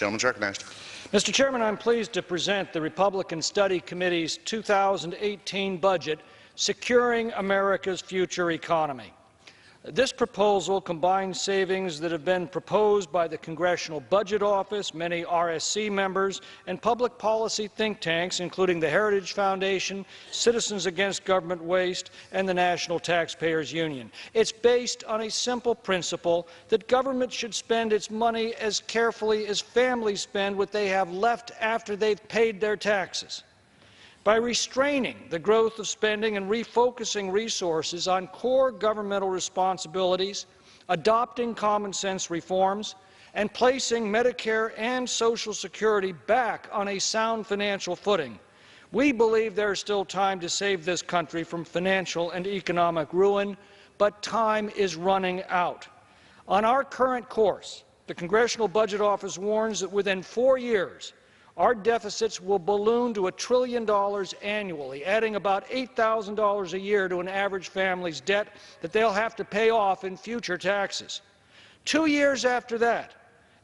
Gentleman's recognized. Mr. Chairman, I'm pleased to present the Republican Study Committee's 2018 budget, Securing America's Future Economy. This proposal combines savings that have been proposed by the Congressional Budget Office, many RSC members, and public policy think tanks, including the Heritage Foundation, Citizens Against Government Waste, and the National Taxpayers Union. It's based on a simple principle that government should spend its money as carefully as families spend what they have left after they've paid their taxes. By restraining the growth of spending and refocusing resources on core governmental responsibilities, adopting common-sense reforms, and placing Medicare and Social Security back on a sound financial footing, we believe there is still time to save this country from financial and economic ruin, but time is running out. On our current course, the Congressional Budget Office warns that within 4 years, our deficits will balloon to $1 trillion annually, adding about $8,000 a year to an average family's debt that they'll have to pay off in future taxes. 2 years after that,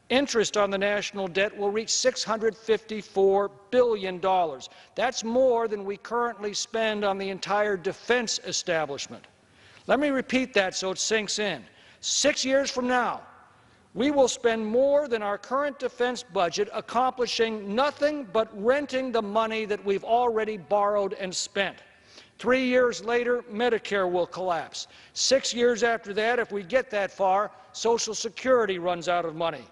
interest on the national debt will reach $654 billion. That's more than we currently spend on the entire defense establishment. Let me repeat that so it sinks in. 6 years from now, we will spend more than our current defense budget accomplishing nothing but renting the money that we've already borrowed and spent. 3 years later, Medicare will collapse. 6 years after that, if we get that far, Social Security runs out of money.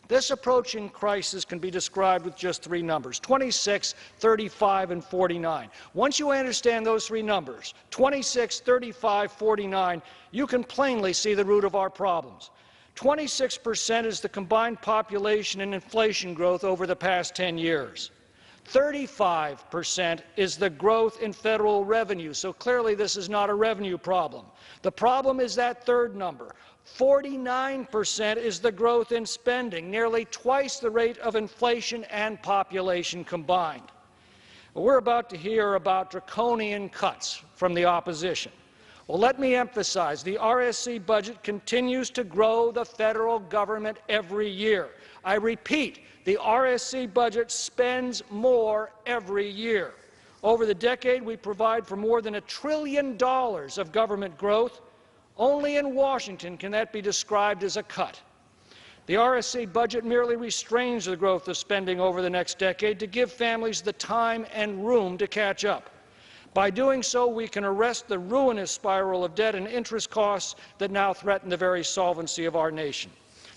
This approaching crisis can be described with just 3 numbers, 26, 35, and 49. Once you understand those 3 numbers, 26, 35, 49, you can plainly see the root of our problems. 26% is the combined population and inflation growth over the past 10 years. 35% is the growth in federal revenue, so clearly this is not a revenue problem. The problem is that third number. 49% is the growth in spending, nearly twice the rate of inflation and population combined. We're about to hear about draconian cuts from the opposition. Well, let me emphasize, the RSC budget continues to grow the federal government every year. I repeat, the RSC budget spends more every year. Over the decade, we provide for more than $1 trillion of government growth. Only in Washington can that be described as a cut. The RSC budget merely restrains the growth of spending over the next decade to give families the time and room to catch up. By doing so, we can arrest the ruinous spiral of debt and interest costs that now threaten the very solvency of our nation.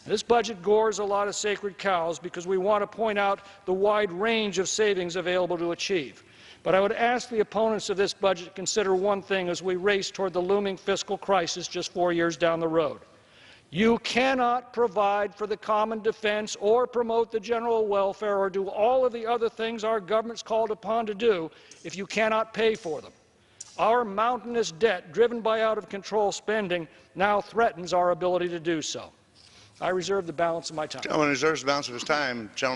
This budget gores a lot of sacred cows because we want to point out the wide range of savings available to achieve. But I would ask the opponents of this budget to consider one thing as we race toward the looming fiscal crisis just 4 years down the road. You cannot provide for the common defense or promote the general welfare or do all of the other things our government's called upon to do if you cannot pay for them. Our mountainous debt, driven by out-of-control spending, now threatens our ability to do so. I reserve the balance of my time. Gentleman reserves the balance of his time. Gentleman.